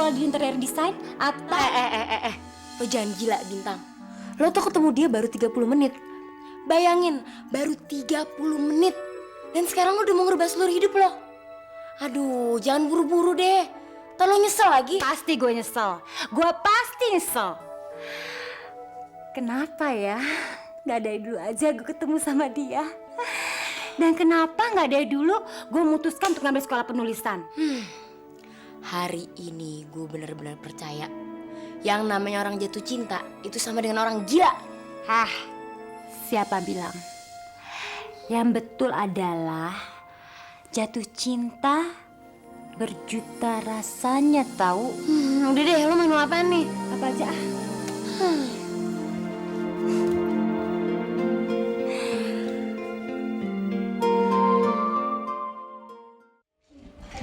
sekolah di interior design atau... Lo jangan gila, Bintang. Lo tuh ketemu dia baru 30 menit. Bayangin, baru 30 menit. Dan sekarang lo udah mau ngerubah seluruh hidup lo. Aduh, jangan buru-buru deh. Ntar lo nyesel lagi. Pasti gue nyesel. Gue pasti nyesel. Kenapa ya? Gak dari dulu aja gue ketemu sama dia. Dan kenapa gak dari dulu gue memutuskan untuk ngambil sekolah penulisan? Hari ini gue bener-bener percaya. Yang namanya orang jatuh cinta itu sama dengan orang gila. Hah, siapa bilang? Yang betul adalah jatuh cinta berjuta rasanya tahu. Udah deh, lo mau apa nih? Apa aja?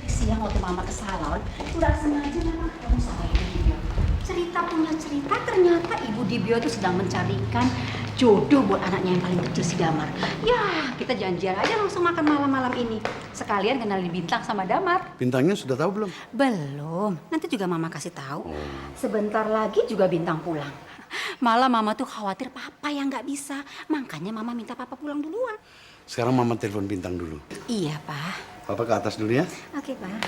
Siang waktu mama ke salon, nggak sengaja mama ketemu sama Ibu Dibio. Cerita punya cerita, ternyata Ibu Dibio itu sedang mencarikan jodoh buat anaknya yang paling kecil si Damar. Ya, kita janjian aja langsung makan malam-malam ini. Sekalian kenalin Bintang sama Damar. Bintangnya sudah tahu belum? Belum, nanti juga mama kasih tahu. Sebentar lagi juga Bintang pulang. Malah mama tuh khawatir papa yang nggak bisa, makanya mama minta papa pulang duluan. Sekarang mama telepon Bintang dulu. Iya, Pak. Papa ke atas dulu ya. Oke, Pak.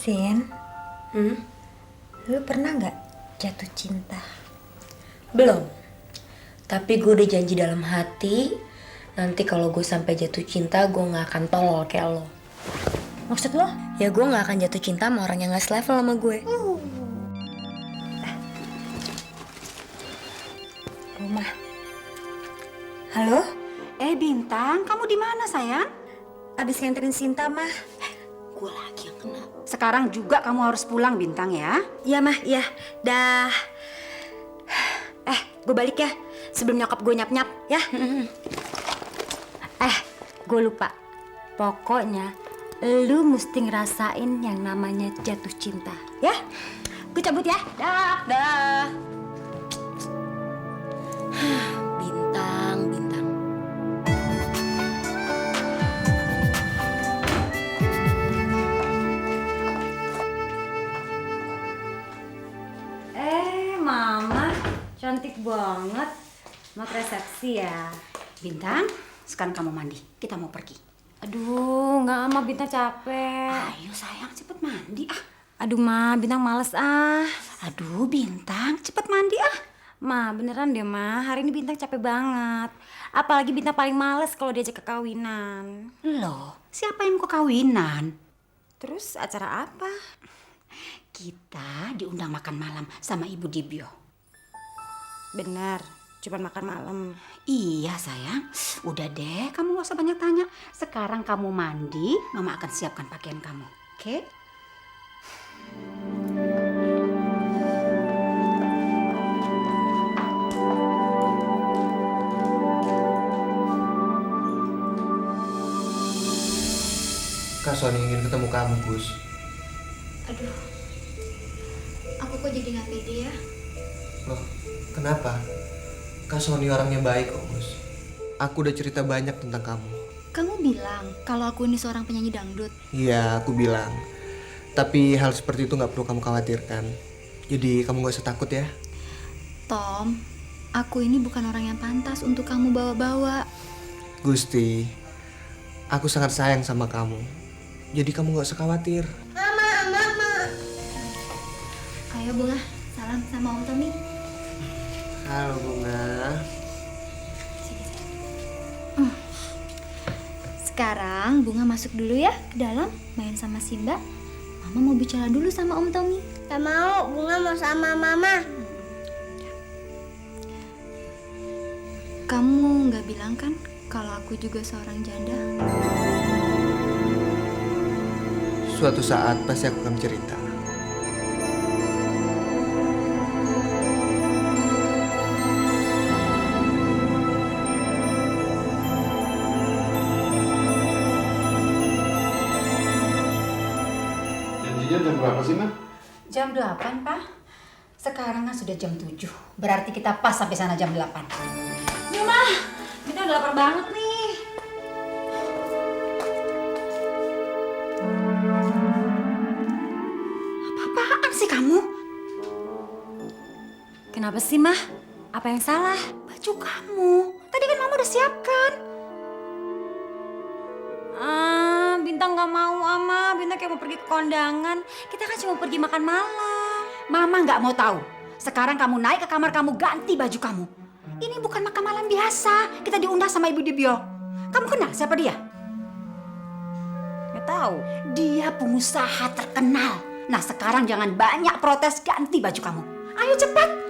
Sin, lu pernah nggak jatuh cinta? Belum. Tapi gue udah janji dalam hati, nanti kalau gue sampai jatuh cinta, gue gak akan tolol kayak lo. Maksud lo? Ya gue gak akan jatuh cinta sama orang yang gak selevel sama gue. Rumah. Halo? Bintang, kamu di mana sayang? Abis nganterin Sinta, Mah. Gue lagi yang kena. Sekarang juga kamu harus pulang, Bintang ya. Iya, Mah, iya. Dah. Gue balik ya. Sebelum nyokap gue nyap-nyap, ya. Gue lupa. Pokoknya lu mesti ngerasain yang namanya jatuh cinta, ya? Gue cabut ya. Dah. Bintang. Mama, cantik banget. Mau ke resepsi ya? Bintang, sekarang kamu mandi. Kita mau pergi. Aduh, nggak ama Bintang capek. Ayo sayang, cepet mandi ah. Aduh, Ma, Bintang males ah. Aduh, Bintang, cepet mandi ah. Ma, beneran deh, Ma. Hari ini Bintang capek banget. Apalagi Bintang paling males kalau diajak ke kawinan. Loh, siapa yang mau kawinan? Terus acara apa? Kita diundang makan malam sama Ibu Dibio. Bener, cuma makan malam. Iya sayang, udah deh kamu gak usah banyak tanya. Sekarang kamu mandi, mama akan siapkan pakaian kamu, oke? Kak Sony ingin ketemu kamu, Gus. Aduh, aku kok jadi gak pede ya? Loh, kenapa? Kak Sony orangnya baik kok, Gus. Aku udah cerita banyak tentang kamu. Kamu bilang kalau aku ini seorang penyanyi dangdut. Iya, aku bilang. Tapi hal seperti itu gak perlu kamu khawatirkan. Jadi kamu gak usah takut ya. Tom, aku ini bukan orang yang pantas untuk kamu bawa-bawa. Gusti, aku sangat sayang sama kamu. Jadi kamu gak usah khawatir. Ayo Bunga, salam sama Om Tommy. Halo Bunga. Sekarang Bunga masuk dulu ya ke dalam main sama Simba. Mama mau bicara dulu sama Om Tommy. Gak mau, Bunga mau sama Mama. Kamu nggak bilang kan kalau aku juga seorang janda? Suatu saat pasti aku akan cerita. Janjinya jam berapa sih, Ma? Jam 8, Pak. Sekarang kan sudah jam 7. Berarti kita pas sampai sana jam 8. Nih, Ma. Kita udah lapar banget nih. Kenapa sih, Mah? Apa yang salah? Baju kamu. Tadi kan Mama udah siapkan. Bintang gak mau, Ama. Bintang kayak mau pergi ke kondangan. Kita kan cuma pergi makan malam. Mama nggak mau tahu. Sekarang kamu naik ke kamar kamu, ganti baju kamu. Ini bukan makan malam biasa. Kita diundang sama Ibu Dibio. Kamu kenal siapa dia? Gak tahu. Dia pengusaha terkenal. Nah sekarang jangan banyak protes, ganti baju kamu. Ayo cepat.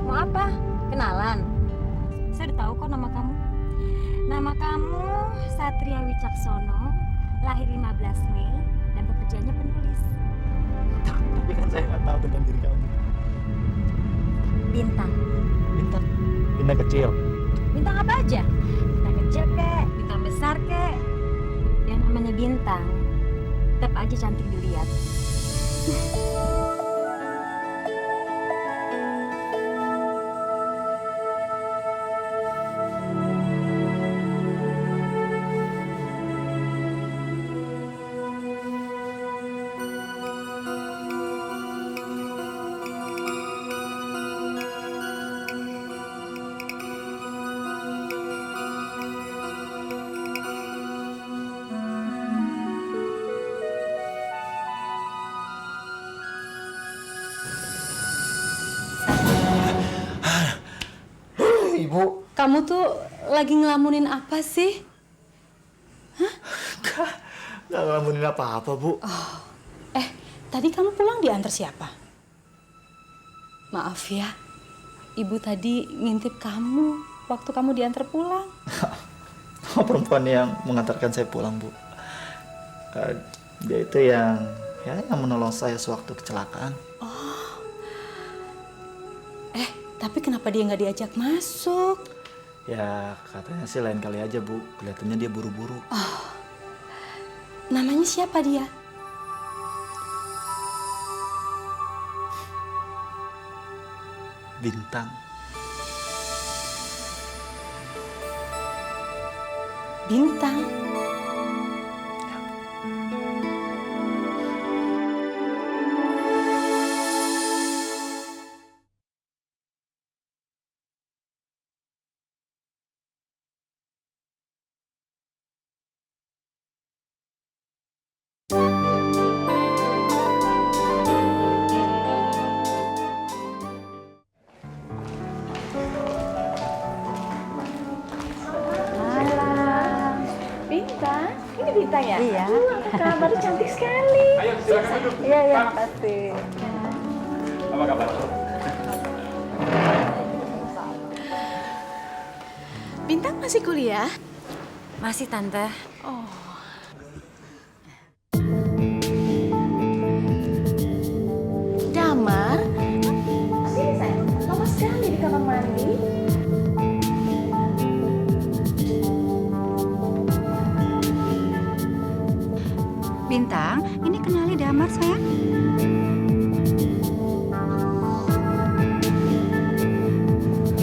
Mau apa? Kenalan? Saya udah tahu kok nama kamu. Nama kamu Satria Wicaksono, lahir 15 Mei, dan pekerjaannya penulis. Tapi kan saya nggak tahu tentang diri kamu. Bintang. Bintang? Bintang kecil? Bintang apa aja? Bintang kecil kek, bintang besar kek. Yang namanya bintang, tetap aja cantik dilihat. Ibu, Kamu tuh lagi ngelamunin apa sih? Nggak ngelamunin apa-apa, Bu. Tadi kamu pulang diantar siapa? Maaf ya, ibu tadi ngintip kamu waktu kamu diantar pulang. Perempuan yang mengantarkan saya pulang, Bu. Dia itu yang menolong saya sewaktu kecelakaan. Tapi kenapa dia nggak diajak masuk? Ya, katanya sih lain kali aja, Bu. Kelihatannya dia buru-buru. Namanya siapa dia? Bintang. Bintang. Bintang, ini Bintang ya? Iya. Apa kabar? Cantik sekali. Ayo, silakan duduk. Iya, makasih. Apa kabar? Bintang masih kuliah? Masih, Tante. Damar? Sini sayang, lama sekali di kamar mandi. Bintang, ini kenali Damar sayang.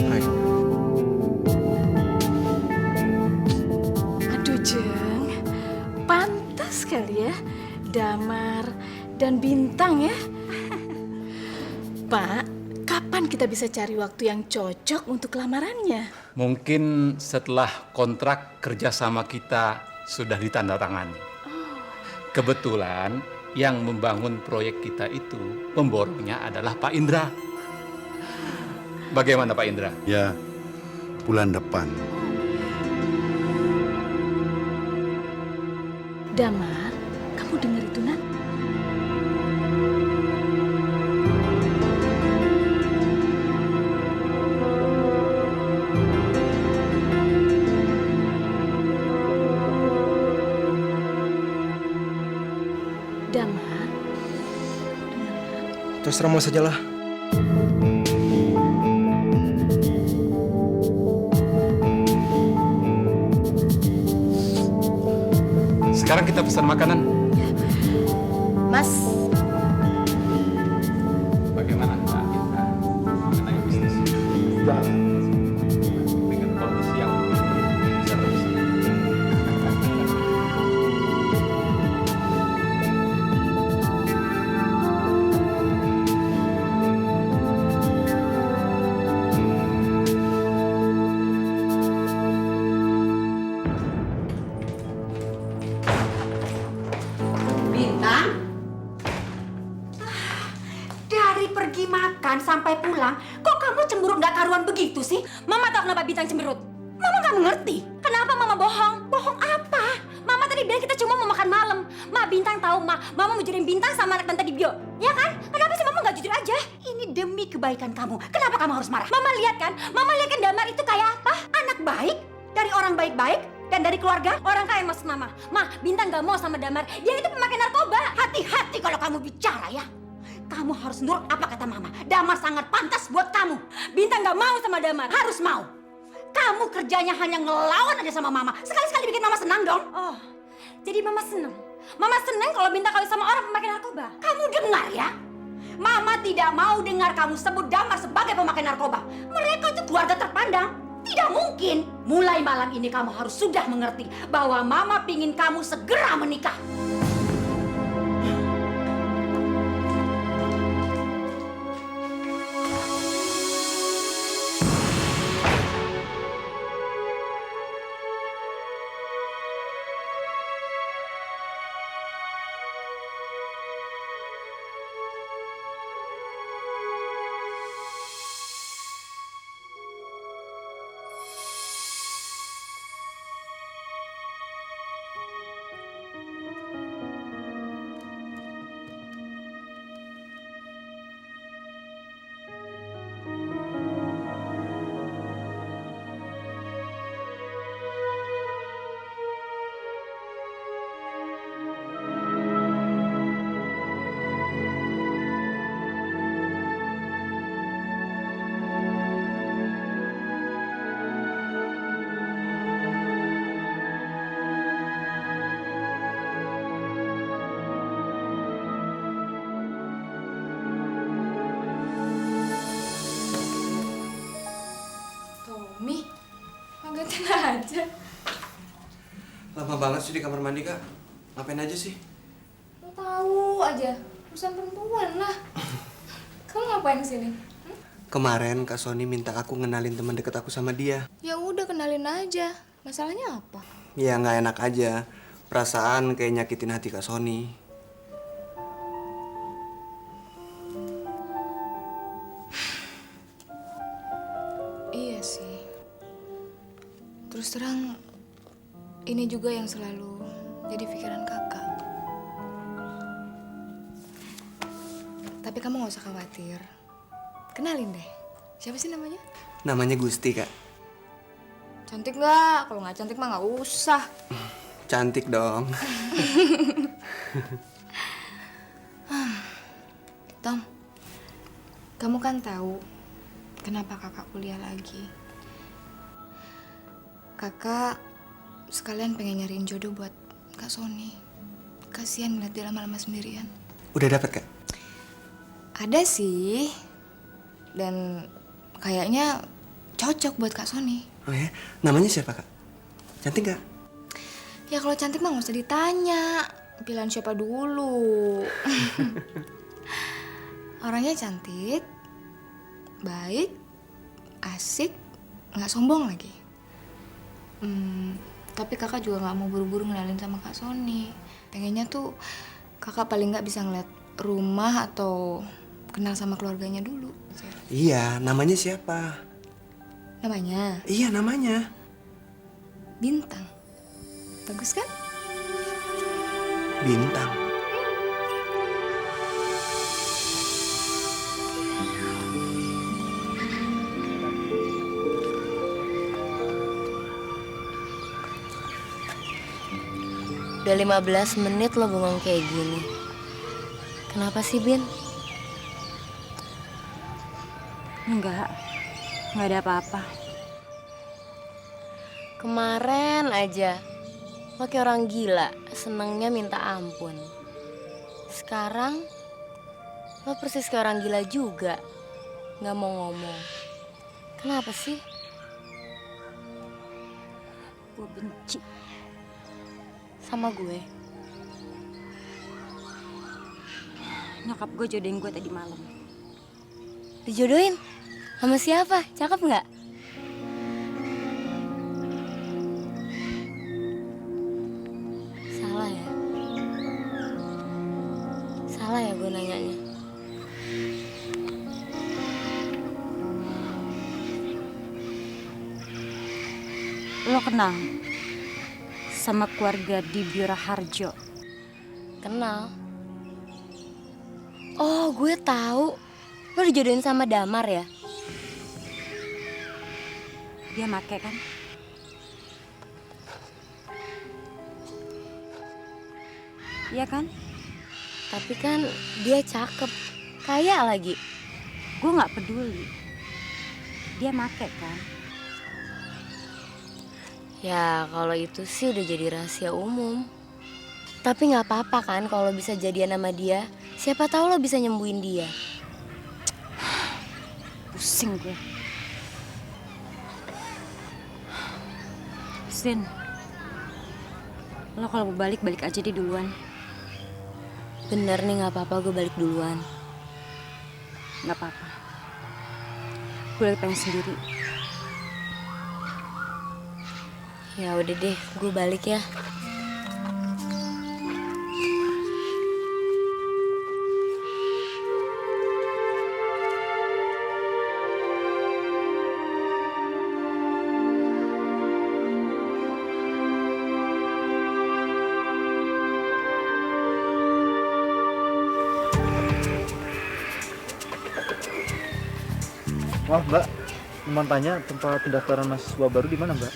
hai. Aduh Jeng, pantas kali ya Damar dan Bintang ya. Pak, kapan kita bisa cari waktu yang cocok untuk lamarannya? Mungkin setelah kontrak kerjasama kita sudah ditandatangani. Kebetulan yang membangun proyek kita itu pemborongnya adalah Pak Indra. Bagaimana Pak Indra? Ya, bulan depan. Damar, kamu dengar itu nak? Terserah mau sajalah. Sekarang kita pesan makanan. Mas, Bagaimana Mbak Gita mengenai bisnis? Dengan kondisi yang bisa terus. Bintang? Dari pergi makan sampai pulang, kok kamu cemberut nggak karuan begitu sih? Mama tahu kenapa Bintang cemberut? Mama nggak mengerti. Kenapa Mama bohong? Bohong apa? Mama tadi bilang kita cuma mau makan malam. Ma, Bintang tahu, Mama mau jujurin Bintang sama anak Tante Dibio. Ya kan? Kenapa sih Mama nggak jujur aja? Ini demi kebaikan kamu. Kenapa kamu harus marah? Mama lihat kan Damar itu kayak apa? Anak baik dari orang baik-baik dan dari keluarga. Orang kaya maksud Mama. Ma, Bintang nggak mau sama Damar. Dia itu pemakai narkoba. Hati-hati kalau kamu bicara ya. Kamu harus nurut apa kata Mama. Damar sangat pantas buat kamu. Bintang nggak mau sama Damar. Harus mau. Kamu kerjanya hanya ngelawan aja sama Mama. Sekali-sekali bikin Mama senang dong. Oh, jadi Mama seneng. Mama seneng kalau Bintang kawin sama orang pemakai narkoba. Kamu dengar ya? Mama tidak mau dengar kamu sebut Damar sebagai pemakai narkoba. Mereka itu keluarga terpandang. Tidak mungkin. Mulai malam ini kamu harus sudah mengerti bahwa Mama pingin kamu segera menikah. Tommy, ngagetin aja. Lama banget sih di kamar mandi, Kak. Ngapain aja sih? Lo tahu aja, urusan perempuan lah. Kamu ngapain kesini? Kemarin Kak Sony minta aku ngenalin teman deket aku sama dia. Ya udah kenalin aja. Masalahnya apa? Ya nggak enak aja. Perasaan kayak nyakitin hati Kak Sony. Iya sih. Terus terang, ini juga yang selalu jadi pikiran kakak. Tapi kamu gak usah khawatir. Kenalin deh, siapa sih namanya? Namanya Gusti, Kak. Cantik nggak? Kalau nggak cantik mah nggak usah. Cantik dong. Tom, kamu kan tahu kenapa kakak kuliah lagi. Kakak sekalian pengen nyariin jodoh buat Kak Sony. Kasihan ngeliat dia lama-lama sendirian. Udah dapet, Kak? Ada sih. Dan kayaknya cocok buat Kak Sony. Oh ya? Namanya siapa, Kak? Cantik nggak? Ya kalau cantik mah nggak usah ditanya. Pilihan siapa dulu. Orangnya cantik, baik, asik, nggak sombong lagi. Tapi kakak juga nggak mau buru-buru ngenalin sama Kak Sony. Pengennya tuh kakak paling nggak bisa ngeliat rumah atau kenal sama keluarganya dulu. Iya, namanya siapa? Namanya? Iya, namanya. Bintang. Bagus kan? Bintang. Udah 15 menit lo bengong kayak gini. Kenapa sih, Bin? Enggak ada apa-apa. Kemarin aja lo kayak orang gila, senengnya minta ampun. Sekarang lo persis kayak orang gila juga, nggak mau ngomong. Kenapa sih? Gue benci. Sama gue? Nyokap gue jodohin gue tadi malam. Dijodohin? Sama siapa? Cakep nggak? Salah ya? Salah ya gue nanyanya? Lo kenal sama keluarga Dibio Raharjo? Kenal. Oh, gue tahu. Lo dijodohin sama Damar ya? Dia make kan? Iya kan? Tapi kan dia cakep, kaya lagi. Gue nggak peduli. Dia make kan? Ya kalau itu sih udah jadi rahasia umum. Tapi nggak apa-apa kan kalau bisa jadian sama dia. Siapa tahu lo bisa nyembuhin dia. Pusing gue. Sin, lo kalau mau balik aja di duluan. Bener nih, nggak apa-apa gue balik duluan. Nggak apa-apa. Gue lagi pengen sendiri. Ya udah deh, gue balik ya. Maaf Mbak, mau tanya tempat pendaftaran mahasiswa baru di mana Mbak?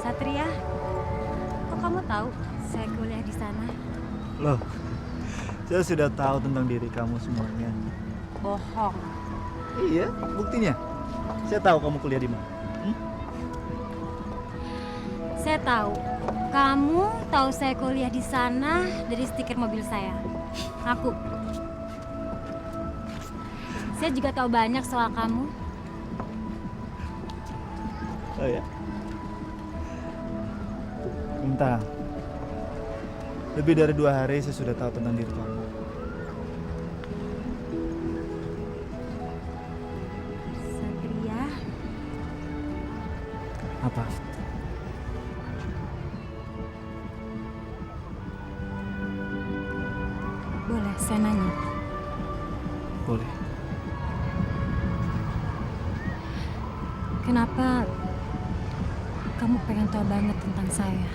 Satria, kok kamu tahu saya kuliah di sana? Loh, saya sudah tahu tentang diri kamu semuanya. Bohong. Iya, buktinya. Saya tahu kamu kuliah di mana. Saya tahu. Kamu tahu saya kuliah di sana dari stiker mobil saya. Aku. Saya juga tahu banyak soal kamu. Oh ya. Minta. Lebih dari 2 hari saya sudah tahu tentang diri kamu. Satria. Apa? Boleh saya nanya? Boleh. Kenapa kamu pengen tahu banget tentang saya?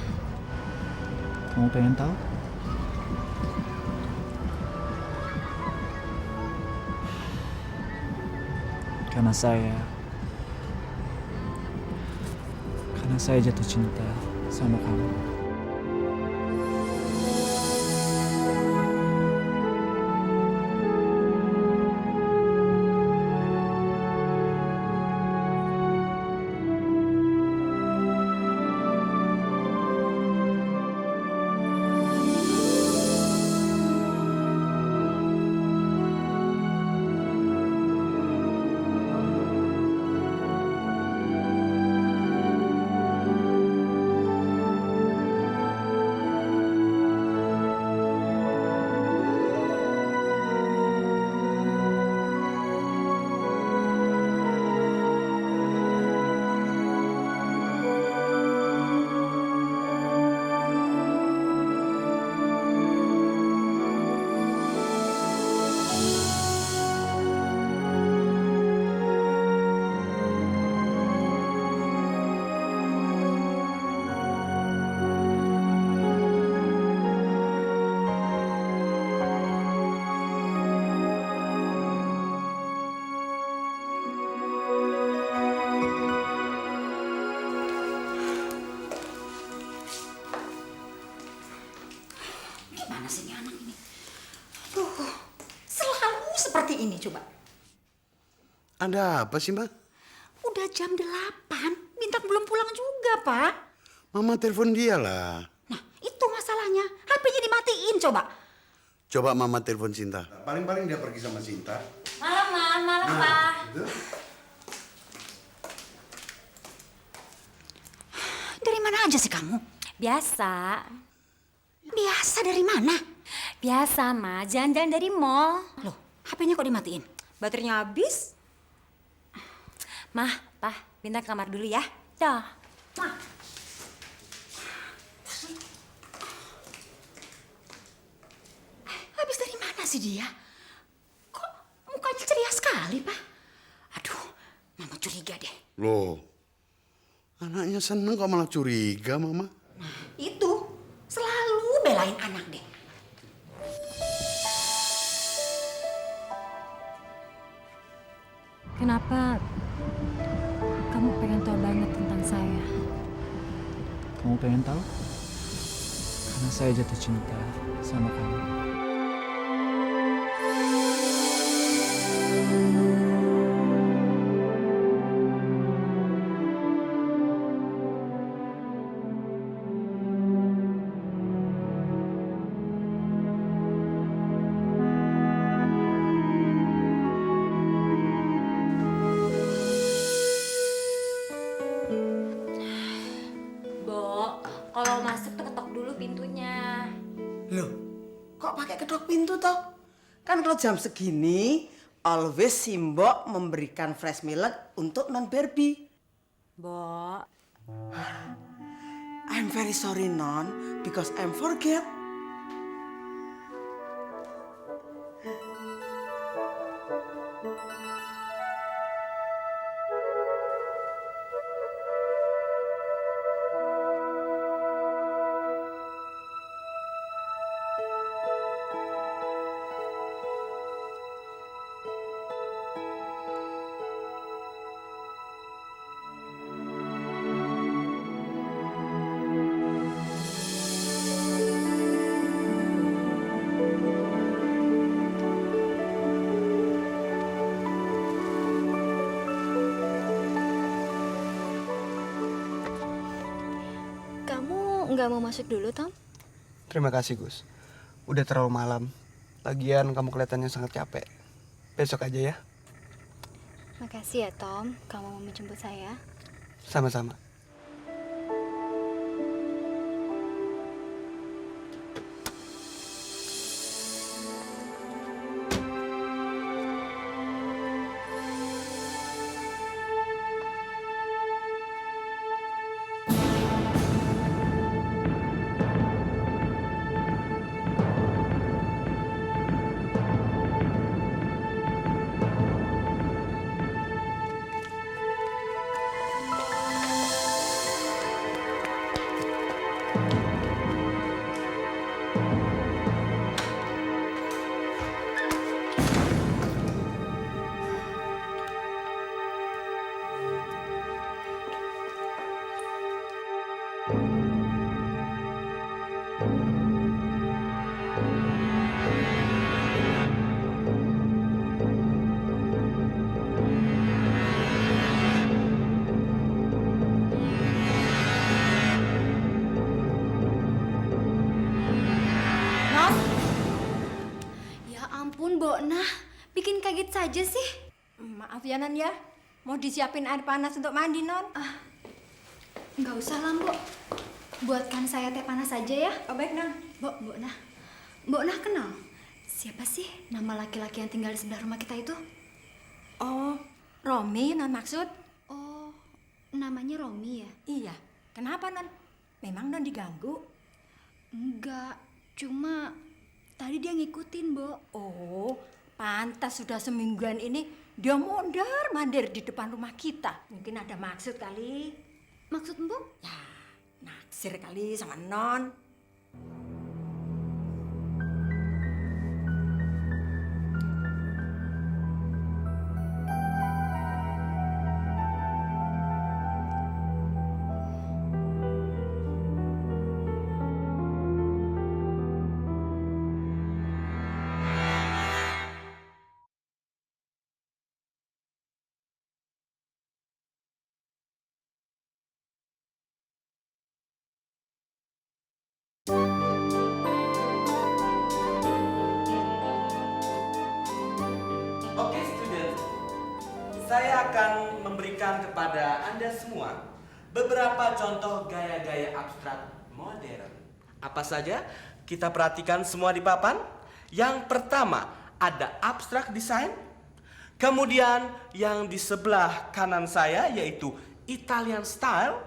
Kamu pengen tahu? Karena saya jatuh cinta sama kamu. mati ini coba? Ada apa sih, Mbak? Udah jam 8, Bintang belum pulang juga, Pak. Mama telepon dia lah. Nah, itu masalahnya. HP-nya dimatiin coba. Coba Mama telepon Sinta. Paling-paling dia pergi sama Sinta. Malam, Pak. Gitu. Dari mana aja sih kamu? Biasa. Biasa dari mana? Biasa, Ma. Jalan-jalan dari mall. Loh, HP-nya kok dimatiin? Baterainya habis. Mah, Pak, Bintang ke kamar dulu ya. Dah. Mah. Habis dari mana sih dia? Kok mukanya ceria sekali, Pak? Aduh, Mama curiga deh. Loh, anaknya seneng kok malah curiga, Mama. Itu selalu belain anak deh. Kenapa kamu pengen tahu banget tentang saya? Kamu pengen tahu? Karena saya jatuh cinta sama kamu. Bo, kalau masuk tuh ketok dulu pintunya. Loh, kok pakai kedok pintu toh? Kan kalau jam segini, always Simbok memberikan fresh milk untuk non Barbie. Bo, I'm very sorry non, because I'm forget. Kamu nggak mau masuk dulu, Tom? Terima kasih, Gus. Udah terlalu malam. Lagian kamu kelihatannya sangat capek. Besok aja ya. Makasih ya, Tom. Kamu mau menjemput saya. Sama-sama. Ya ampun, Mbok Nah. Bikin kaget saja sih. Maaf ya Non ya, mau disiapin air panas untuk mandi Non? Nggak usah lah, Mbok. Buatkan saya teh panas saja ya. Oh baik Non. Mbok Nah. Mbok Nah kenal? Siapa sih nama laki-laki yang tinggal di sebelah rumah kita itu? Oh, Romi Non maksud? Oh, namanya Romi ya? Iya, kenapa Non? Memang Non diganggu? Enggak, cuma tadi dia ngikutin, Mbok. Oh, pantas sudah semingguan ini dia mondar-mandir di depan rumah kita. Mungkin ada maksud kali. Maksud Mbok? Ya, naksir kali sama Non. saya akan memberikan kepada Anda semua beberapa contoh gaya-gaya abstrak modern. Apa saja? Kita perhatikan semua di papan. Yang pertama ada abstrak design. Kemudian yang di sebelah kanan saya yaitu Italian style.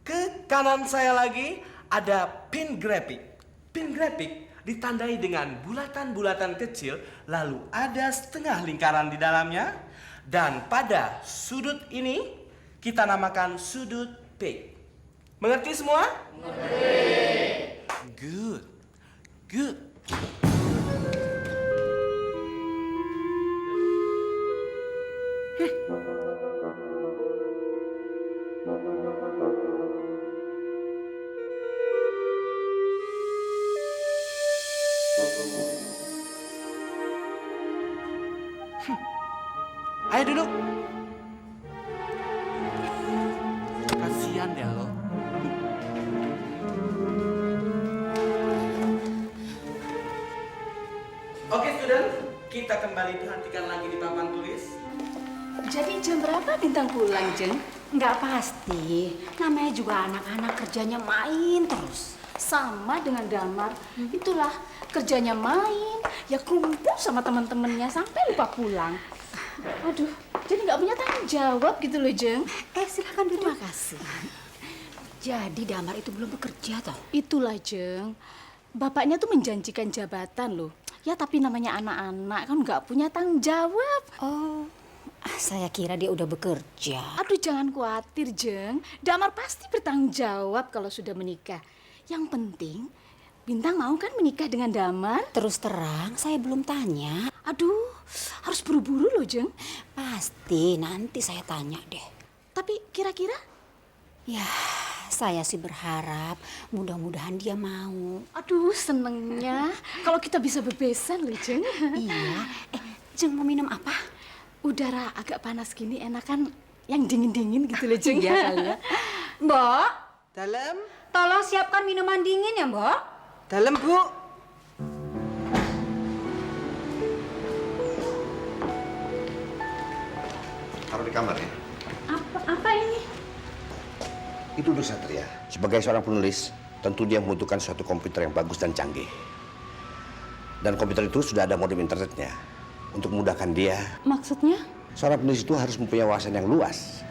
Ke kanan saya lagi ada pin graphic. Pin graphic ditandai dengan bulatan-bulatan kecil, lalu ada setengah lingkaran di dalamnya. Dan pada sudut ini kita namakan sudut P. Mengerti semua? Mengerti. Good. Good. Ayo duduk. Kasihan deh lo. Oke student, kita kembali perhatikan lagi di papan tulis. Jadi jam berapa Bintang pulang, Jeng? Nggak pasti. Namanya juga anak-anak kerjanya main terus. Sama dengan Damar. Itulah kerjanya main, ya kumpul sama teman-temannya sampai lupa pulang. Aduh, jadi nggak punya tanggung jawab gitu loh, Jeng. Silakan duduk. Terima kasih. Jadi Damar itu belum bekerja toh? Itulah, Jeng. Bapaknya tuh menjanjikan jabatan loh. Ya tapi namanya anak-anak kan nggak punya tanggung jawab. Oh, saya kira dia udah bekerja. Aduh jangan khawatir, Jeng. Damar pasti bertanggung jawab kalau sudah menikah. Yang penting, Bintang mau kan menikah dengan Damar? Terus terang, saya belum tanya. Aduh, harus buru-buru loh, Jeng. Pasti, nanti saya tanya deh. Tapi kira-kira? Ya, saya sih berharap mudah-mudahan dia mau. Aduh, senengnya kalau kita bisa bebesan loh, Jeng. Iya. Jeng mau minum apa? Udara agak panas gini enakan yang dingin-dingin gitu loh, Jeng. Iya kali ya. Mbok, dalam. Tolong siapkan minuman dingin ya, Mbok. Dalam, Bu. Taruh di kamar ya. Apa ini? Itu untuk Satria. Sebagai seorang penulis, tentu dia membutuhkan suatu komputer yang bagus dan canggih. Dan komputer itu sudah ada modem internetnya. Untuk memudahkan dia. Maksudnya? Seorang penulis itu harus mempunyai wawasan yang luas.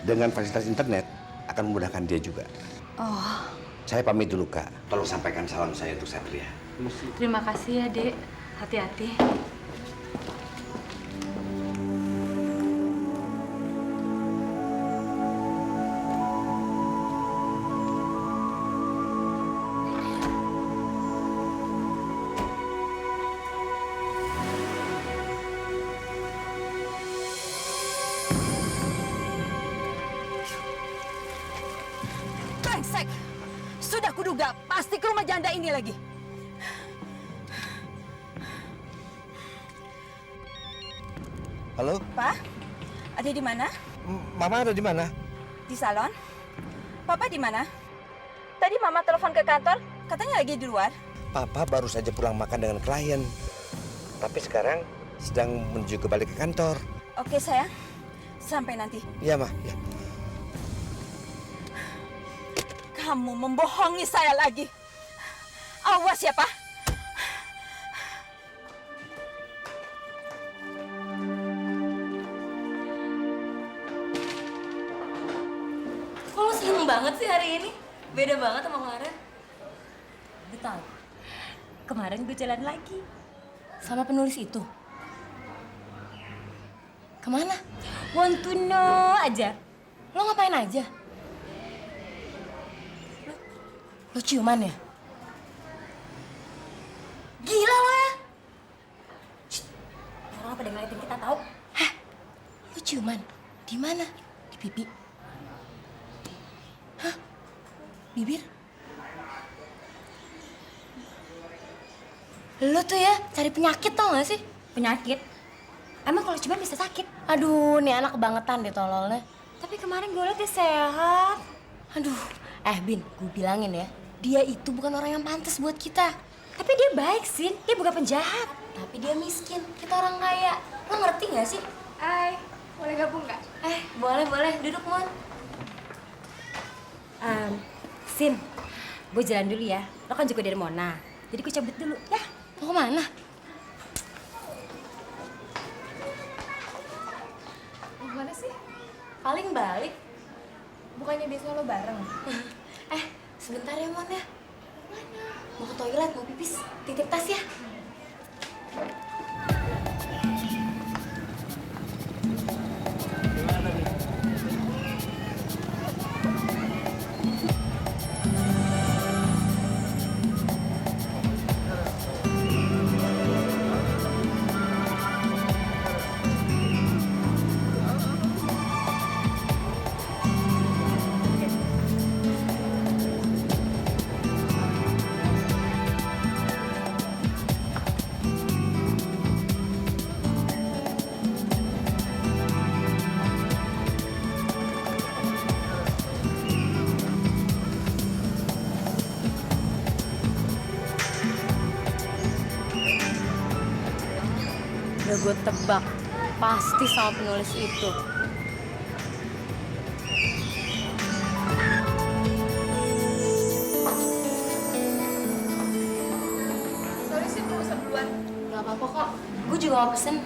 Dengan fasilitas internet, akan memudahkan dia juga. Oh, Saya pamit dulu, Kak. Tolong sampaikan salam saya untuk Satria. terima kasih ya, Dek. Hati-hati. Brengsek! Sudah kuduga, pasti ke rumah janda ini lagi. Halo? Pak, ada di mana? Mama ada di mana? Di salon. Papa di mana? Tadi Mama telepon ke kantor, katanya lagi di luar. Papa baru saja pulang makan dengan klien. Tapi sekarang sedang menuju kembali ke kantor. Oke sayang, sampai nanti. Iya, Ma. Ya. Kamu membohongi saya lagi. Awas ya, Pak. Kok lo seneng banget sih hari ini? Beda banget sama kemarin. Gue tahu. Kemarin gue jalan lagi. Sama penulis itu? Kemana? Want to know aja. Lo ngapain aja? Lo ciuman ya? Gila lo ya? Orang pada ngeliatin kita tahu. Hah? Lo ciuman? Di mana? Di pipi? Hah? Bibir? Lo tuh ya cari penyakit tau gak sih? Penyakit? Emang kalau ciuman bisa sakit? Aduh, nih anak kebangetan deh tololnya. Tapi kemarin gue liat dia sehat. Aduh, Bin, gue bilangin ya, dia itu bukan orang yang pantas buat kita. Tapi dia baik, Sin. Dia bukan penjahat. Tapi dia miskin, kita orang kaya. Lo ngerti gak sih? Hai, boleh gabung nggak? Boleh. Duduk, Mon. Sin, gue jalan dulu ya. Lo kan juga dari Mona. Jadi gue cabut dulu, ya. Mau kemana? Mau kemana sih? Paling balik. Bukannya biasanya lo bareng? Sebentar ya, Mon ya. Mau ke toilet, mau pipis. Titip tas ya. Udah gue tebak, pasti sama penulis itu. Sorry sih, gue pesan duluan. Gak apa-apa kok, gue juga mau pesen.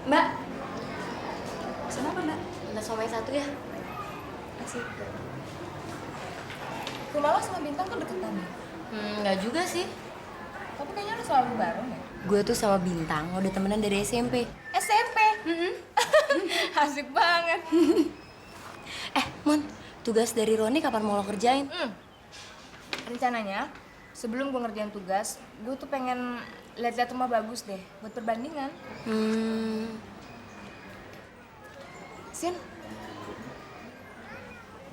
Mbak, Pesan apa, Mbak? minta somai satu ya. Asik. Rumah lo sama Bintang tuh deketan ya? Nggak juga sih. Tapi kayaknya lo selalu bareng ya? Gue tuh sama Bintang udah temenan dari SMP. SMP? Asik banget. Mon, tugas dari Roni kapan mau lo kerjain? Rencananya, sebelum gue ngerjain tugas, gue tuh pengen lihat-lihat rumah bagus deh, buat perbandingan. Sin,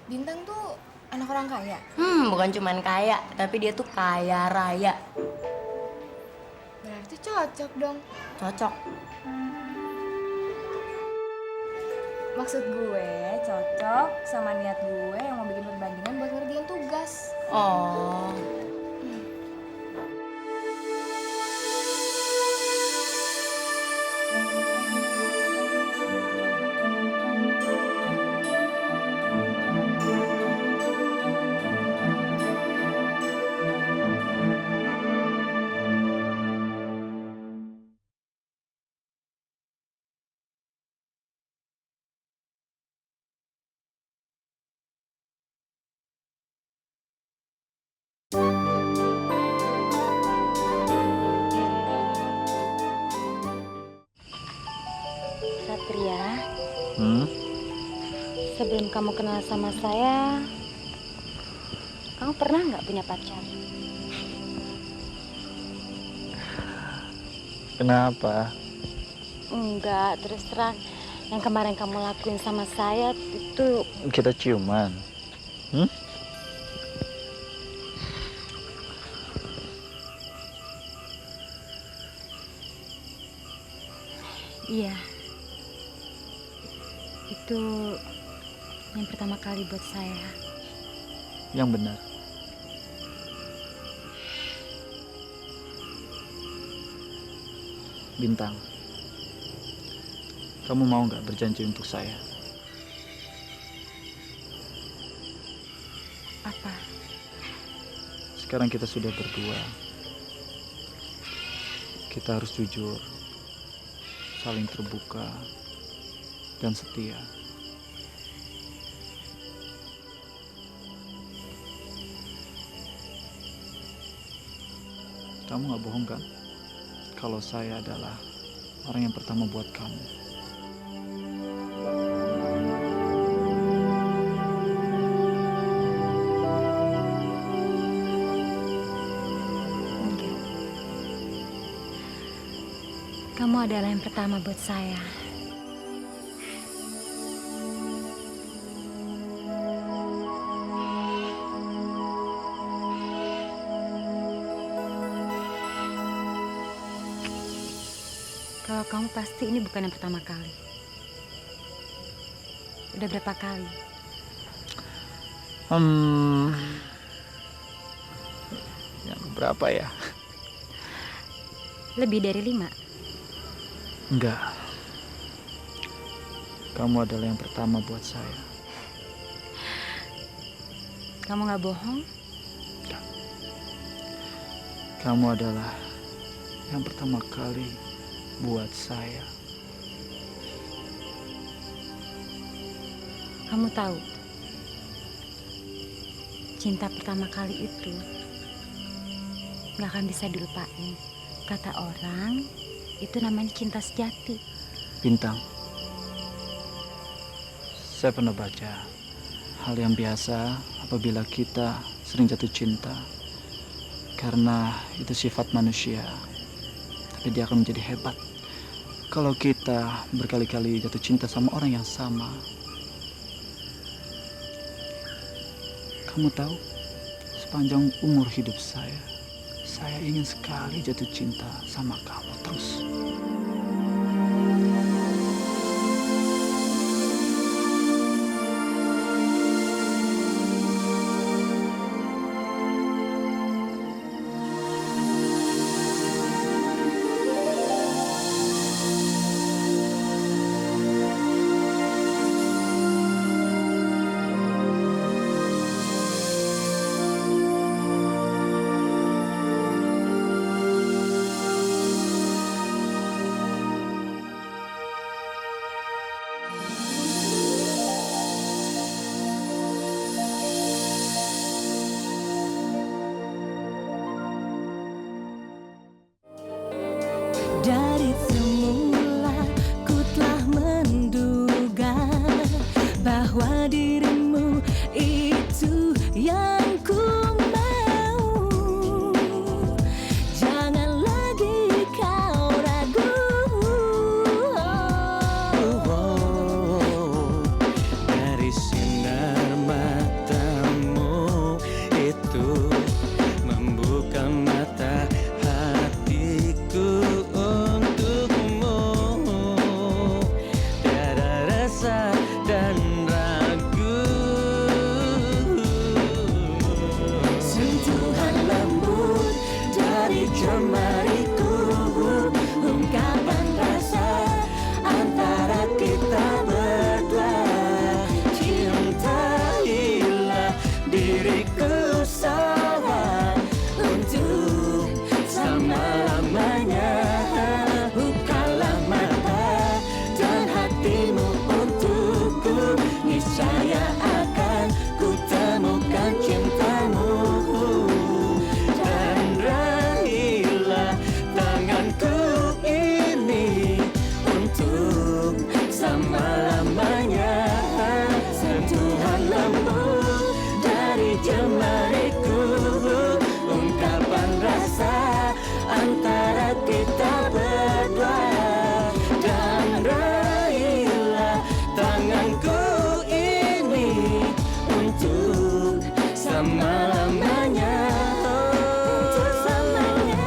Bintang tuh anak orang kaya. Bukan cuman kaya, tapi dia tuh kaya raya. Berarti cocok dong. Cocok. Maksud gue cocok sama niat gue yang mau bikin perbandingan buat ngerjain tugas. Oh. Satria, sebelum kamu kenal sama saya, kamu pernah nggak punya pacar? Kenapa? Enggak, terus terang. Yang kemarin kamu lakuin sama saya itu... Kita ciuman. Iya. Itu yang pertama kali buat saya. Yang benar. Bintang, kamu mau nggak berjanji untuk saya? Apa? Sekarang kita sudah berdua. Kita harus jujur, saling terbuka, dan setia. Kamu nggak bohong kan? Kalau saya adalah orang yang pertama buat kamu. Enggak. Kamu adalah yang pertama buat saya. Kalau kamu pasti ini bukan yang pertama kali. Udah berapa kali? Yang berapa ya? Lebih dari 5? Enggak. kamu adalah yang pertama buat saya. Kamu nggak bohong? Kamu adalah yang pertama kali buat saya. Kamu tahu, cinta pertama kali itu nggak akan bisa dilupain. Kata orang, itu namanya cinta sejati. Bintang, saya pernah baca hal yang biasa apabila kita sering jatuh cinta, karena itu sifat manusia. Tapi dia akan menjadi hebat kalau kita berkali-kali jatuh cinta sama orang yang sama. Kamu tahu, sepanjang umur hidup saya ingin sekali jatuh cinta sama kamu terus. Dari semula ku telah menduga bahwa dirimu itu yang ku mau. Jangan lagi kau ragu. Dari sinar matamu itu membuka mata hatiku. Dan ragu, sentuhan lembut dari jemariku, ungkapan rasa antara kita berdua. Cintailah diriku sayang untuk selama-lamanya. Bukalah mata dan hatimu, niscaya akan ku temukan cintamu. Dan raihlah tanganku ini untuk selama-lamanya. Sentuhan lembut dari jemariku, ungkapan rasa antara kita berdua. Dan raihlah tanganku untuk selama-lamanya. Untuk selamanya.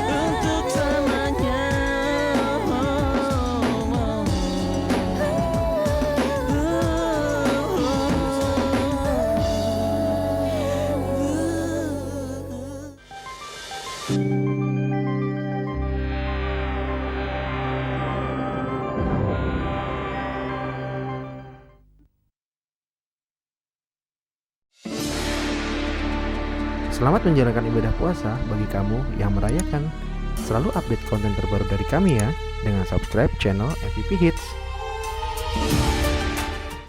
Untuk selamanya. Selamat menjalankan ibadah puasa bagi kamu yang merayakan. Selalu update konten terbaru dari kami ya, dengan subscribe channel MVP Hits.